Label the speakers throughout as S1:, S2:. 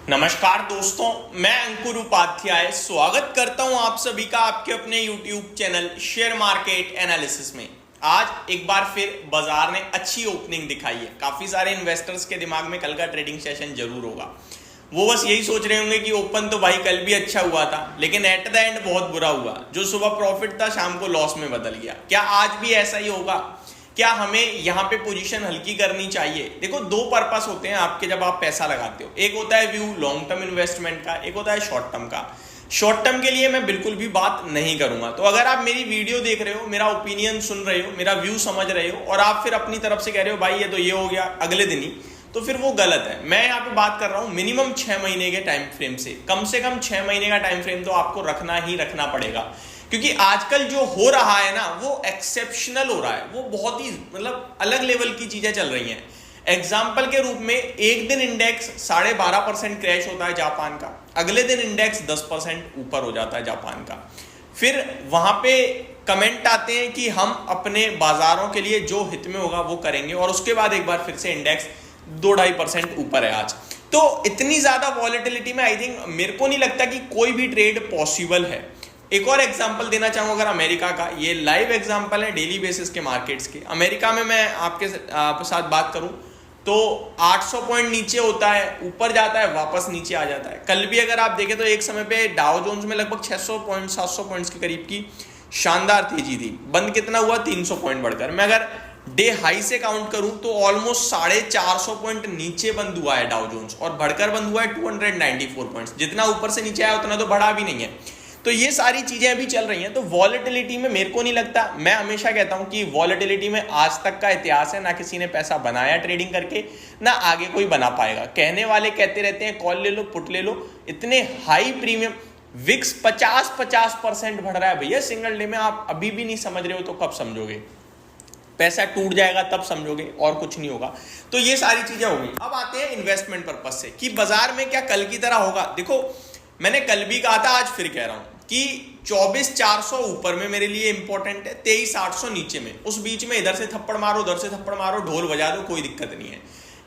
S1: नमस्कार दोस्तों, मैं अंकुर उपाध्याय स्वागत करता हूं आप सभी का आपके अपने YouTube channel share market analysis में। आज एक बार फिर बाजार ने अच्छी ओपनिंग दिखाई है। काफी सारे इन्वेस्टर्स के दिमाग में कल का ट्रेडिंग सेशन जरूर होगा। वो बस यही सोच रहे होंगे कि ओपन तो भाई कल भी अच्छा हुआ था, लेकिन एट द एंड बहुत बुरा हुआ। जो सुबह प्रॉफिट था शाम को लॉस में बदल गया। क्या आज भी ऐसा ही होगा? क्या हमें यहाँ पे पोजीशन हल्की करनी चाहिए? देखो, दो पर्पस होते हैं आपके जब आप पैसा लगाते हो। एक होता है व्यू लॉन्ग टर्म इन्वेस्टमेंट का, एक होता है शॉर्ट टर्म का। शॉर्ट टर्म के लिए मैं बिल्कुल भी बात नहीं करूंगा। तो अगर आप मेरी वीडियो देख रहे हो, मेरा ओपिनियन सुन रहे हो, मेरा व्यू समझ रहे हो और आप फिर अपनी तरफ से कह रहे हो भाई ये तो ये हो गया अगले दिन ही, तो फिर वो गलत है। मैं यहाँ पे बात कर रहा हूँ मिनिमम 6 महीने के टाइम फ्रेम से कम 6 महीने का टाइम फ्रेम तो आपको रखना ही रखना पड़ेगा। क्योंकि आजकल जो हो रहा है ना वो एक्सेप्शनल हो रहा है। वो बहुत ही मतलब अलग लेवल की चीजें चल रही हैं। एग्जाम्पल के रूप में एक दिन इंडेक्स 12.5% क्रैश होता है जापान का, अगले दिन इंडेक्स 10% ऊपर हो जाता है जापान का। फिर वहां पे कमेंट आते हैं कि हम अपने बाजारों के लिए जो हित में होगा वो करेंगे, और उसके बाद एक बार फिर से इंडेक्स 2-2.5% ऊपर है आज। तो इतनी ज्यादा वॉलेटिलिटी में आई थिंक मेरे को नहीं लगता कि कोई भी ट्रेड पॉसिबल है। एक और एग्जांपल देना चाहूंगा अगर अमेरिका का, ये लाइव एग्जांपल है डेली बेसिस के मार्केट्स के। अमेरिका में मैं आपके साथ बात करूं तो 800 पॉइंट नीचे होता है, ऊपर जाता है, वापस नीचे आ जाता है। कल भी अगर आप देखें तो एक समय पे डाउ जोन्स में लगभग 600 पॉइंट 700 पॉइंट्स के करीब की शानदार तेजी थी। बंद कितना हुआ? 300 पॉइंट बढ़कर। मैं अगर डे हाई से काउंट करूं तो ऑलमोस्ट 450 पॉइंट नीचे बंद हुआ है डाउ जोन्स, और बढ़कर बंद हुआ है 294 पॉइंट्स। जितना ऊपर से नीचे आया उतना तो बढ़ा भी नहीं है। तो ये सारी चीजें अभी चल रही हैं। तो वॉलेटिलिटी में मेरे को नहीं लगता, मैं हमेशा कहता हूं कि वॉलेटिलिटी में आज तक का इतिहास है, ना किसी ने पैसा बनाया ट्रेडिंग करके, ना आगे कोई बना पाएगा। कहने वाले कहते रहते हैं कॉल ले लो, पुट ले लो। इतने हाई प्रीमियम विक्स 50% बढ़ रहा है भैया सिंगल डे में। आप अभी भी नहीं समझ रहे हो तो कब समझोगे? पैसा टूट जाएगा तब समझोगे, और कुछ नहीं होगा। तो ये सारी चीजें होगी। अब आते हैं इन्वेस्टमेंट पर्पज से कि बाजार में क्या कल की तरह होगा। देखो, मैंने कल भी कहा था, आज फिर कह रहा हूं कि 24,400 ऊपर में मेरे लिए इंपॉर्टेंट है, 23,800 नीचे में। उस बीच में इधर से थप्पड़ मारो, उधर से थप्पड़ मारो, ढोल बजा दो, कोई दिक्कत नहीं है।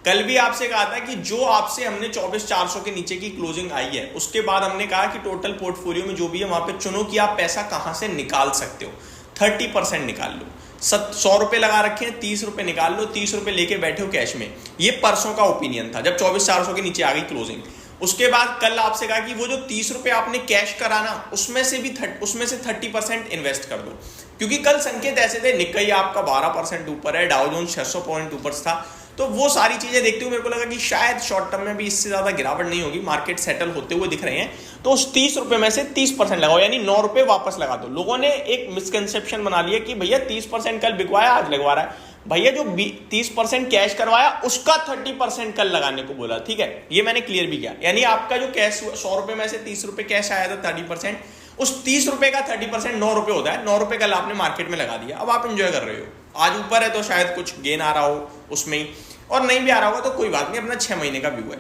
S1: कल भी आपसे कहा था कि जो आपसे हमने 24,400 के नीचे की क्लोजिंग आई है, उसके बाद हमने कहा कि टोटल पोर्टफोलियो में जो भी है वहां पे चुनो कि आप पैसा कहां से निकाल सकते हो। 30% निकाल लो। 100 रुपए लगा रखे हैं, 30 रुपए निकाल लो, 30 रुपए लेके बैठे हो कैश में। ये परसों का ओपिनियन था जब 24,400 के नीचे आ गई क्लोजिंग। उसके बाद कल आपसे कहा कि वो जो 30 रुपए आपने कैश करा ना, उसमें से 30% इन्वेस्ट कर दो। क्योंकि कल संकेत ऐसे थे, निक्केई आपका 12% ऊपर है, डाउ जोन्स 600 पॉइंट ऊपर था। तो वो सारी चीजें देखते हुए मेरे को लगा कि शायद शॉर्ट टर्म में भी इससे ज्यादा गिरावट नहीं होगी, मार्केट सेटल होते हुए दिख रहे हैं। तो उस 30 रुपए में से 30% लगाओ, यानी 9 रुपए वापस लगा दो। लोगों ने एक मिसकंसेप्शन बना लिया कि भैया 30% कल बिकवाया आज लगवा रहा है। भैया जो 30% कैश करवाया उसका 30% कल लगाने को बोला, ठीक है? ये मैंने क्लियर भी किया। यानी आपका जो कैश 100 रुपए में से 30 रुपए कैश आया था 30%, उस 30 रुपए का 30% 9 रुपए होता है। 9 रुपए कल आपने मार्केट में लगा दिया। अब आप एंजॉय कर रहे हो। आज ऊपर है तो शायद कुछ गेन आ रहा हो उसमें ही, और नहीं भी आ रहा होगा तो कोई बात नहीं, अपना 6 महीने का व्यू है।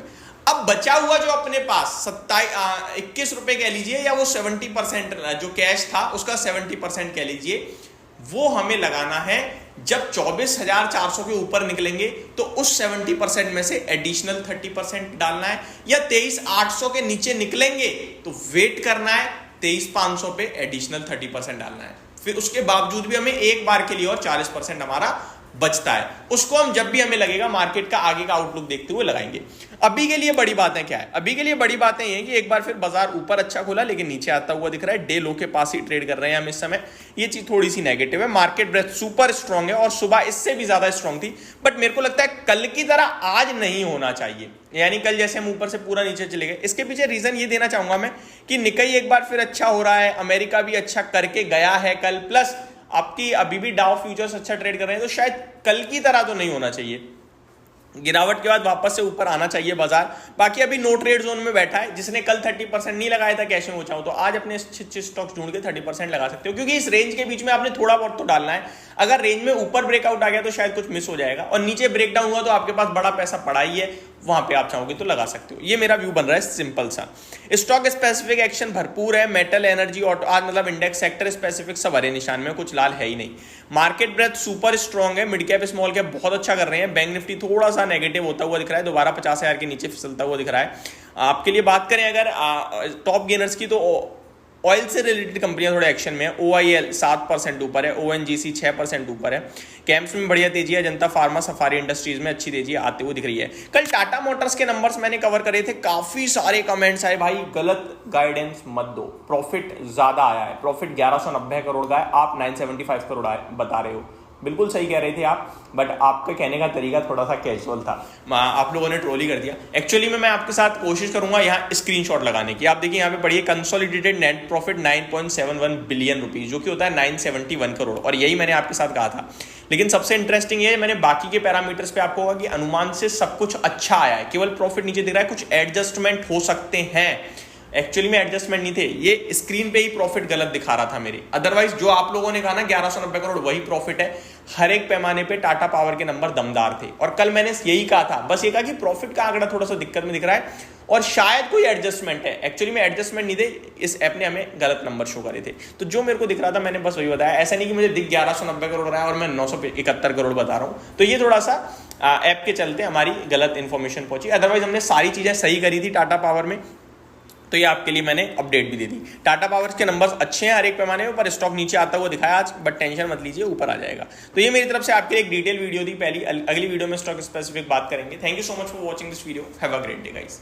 S1: अब बचा हुआ जो अपने पास 21 रुपए कह लीजिए, या वो 70% जो कैश था उसका 70% कह लीजिए, वो हमें लगाना है। जब 24,400 के ऊपर निकलेंगे तो उस 70% में से एडिशनल 30% डालना है, या 23,800 के नीचे निकलेंगे तो वेट करना है, 23,500 पे एडिशनल 30% डालना है। फिर उसके बावजूद भी हमें एक बार के लिए और 40% हमारा बचता है। उसको हम जब भी हमें लगेगा मार्केट का आगे का आउटलुक देखते हुए लगाएंगे। अभी के लिए बड़ी बातें क्या है? अभी के लिए बड़ी बातें ये कि एक बार फिर बाजार ऊपर अच्छा खुला लेकिन नीचे आता हुआ दिख रहा है। डे लो के पास ही ट्रेड कर रहे हैं हम इस समय। ये चीज थोड़ी सी नेगेटिव है। मार्केट ब्रेथ सुपर स्ट्रांग है और सुबह इससे भी ज्यादा स्ट्रांग थी, बट मेरे को लगता है कल की तरह आज नहीं होना चाहिए। यानी कल जैसे हम ऊपर से पूरा नीचे चले गए। इसके पीछे रीजन ये देना चाहूंगा मैं कि निक्केई एक बार फिर अच्छा हो रहा है, अमेरिका भी अच्छा करके गया है कल, प्लस आपकी अभी भी डाउ फ्यूचर्स अच्छा ट्रेड कर रहे हैं। तो शायद कल की तरह तो नहीं होना चाहिए। गिरावट के बाद वापस से ऊपर आना चाहिए बाजार। बाकी अभी नो ट्रेड जोन में बैठा है। जिसने कल 30% नहीं लगाया था कैश में वो चाहो तो आज अपने अच्छे स्टॉक्स ढूंढ के 30% लगा सकते हो, क्योंकि इस रेंज के बीच में आपने थोड़ा बहुत तो डालना है। अगर रेंज में ऊपर ब्रेकआउट आ गया तो शायद कुछ मिस हो जाएगा, और नीचे ब्रेकडाउन हुआ तो आपके पास बड़ा पैसा पड़ा ही है, वहां पे आप चाहोगे तो लगा सकते हो। ये मेरा व्यू बन रहा है सिंपल सा। स्टॉक स्पेसिफिक एक्शन भरपूर है, मेटल, एनर्जी, ऑटो, आज मतलब इंडेक्स सेक्टर स्पेसिफिक सब हरे निशान में, कुछ लाल है ही नहीं। मार्केट ब्रेथ सुपर स्ट्रॉन्ग है, मिड कैप स्मॉल कैप बहुत अच्छा कर रहे हैं। बैंक निफ्टी थोड़ा सा नेगेटिव होता हुआ दिख रहा है, दोबारा 50,000 के नीचे फिसलता हुआ दिख रहा है। आपके लिए बात करें अगर टॉप गेनर्स की, तो ऑयल से रिलेटेड कंपनियां थोड़े एक्शन में है। OIL 7% ऊपर है, ONGC 6% ऊपर है। कैम्प्स में बढ़िया तेजी है, जनता फार्मा सफारी इंडस्ट्रीज में अच्छी तेजी आते हुए दिख रही है। कल टाटा मोटर्स के नंबर्स मैंने कवर करे थे, काफी सारे कमेंट्स आए, भाई गलत गाइडेंस मत दो, प्रॉफिट ज्यादा आया है, प्रॉफिट 1190 करोड़ का है, आप 975 करोड़ बता रहे हो। बिल्कुल सही कह रहे थे आप, बट आपका कहने का तरीका थोड़ा सा कैजुअल था, आप लोगों ने ट्रोल ही कर दिया। एक्चुअली में मैं आपके साथ कोशिश करूंगा यहाँ स्क्रीनशॉट लगाने की। आप देखिए यहाँ पे पढ़िए, consolidated net profit 9.71 billion rupees, जो कि होता है 971 करोड़, और यही मैंने आपके साथ कहा था। लेकिन सबसे इंटरेस्टिंग ये, मैंने बाकी के पैरामीटर्स पे आपको होगा कि अनुमान से सब कुछ अच्छा आया है, केवल प्रॉफिट नीचे दिख रहा है, कुछ एडजस्टमेंट हो सकते हैं। एक्चुअली में एडजस्टमेंट नहीं थे, ये स्क्रीन पे ही प्रॉफिट गलत दिखा रहा था मेरे। अदरवाइज जो आप लोगों ने कहा ना 1190 करोड़ वही प्रॉफिट है। हर एक पैमाने पे टाटा पावर के नंबर दमदार थे, और कल मैंने यही कहा था, बस ये कहा कि प्रॉफिट का आंकड़ा थोड़ा सा दिक्कत में दिख रहा है और शायद कोई एडजस्टमेंट है। एक्चुअली में एडजस्टमेंट नहीं थे, इस ऐप ने हमें गलत नंबर शो करे थे। तो जो मेरे को दिख रहा था मैंने बस वही बताया। ऐसा नहीं कि मुझे दिख 1190 करोड़ रहा है और मैं 971 करोड़ बता रहा हूं। तो ये थोड़ा सा ऐप के चलते हमारी गलत इंफॉर्मेशन पहुंची, अदरवाइज हमने सारी चीजें सही करी थी टाटा पावर में। तो ये आपके लिए मैंने अपडेट भी दे दी। टाटा पावर्स के नंबर्स अच्छे हैं हर एक पैमाने पर, स्टॉक नीचे आता हुआ दिखाया आज, बट टेंशन मत लीजिए, ऊपर आ जाएगा। तो ये मेरी तरफ से आपके लिए एक डिटेल वीडियो थी पहली। अगली वीडियो में स्टॉक स्पेसिफिक बात करेंगे। Thank you so much for watching this video. Have a great day guys.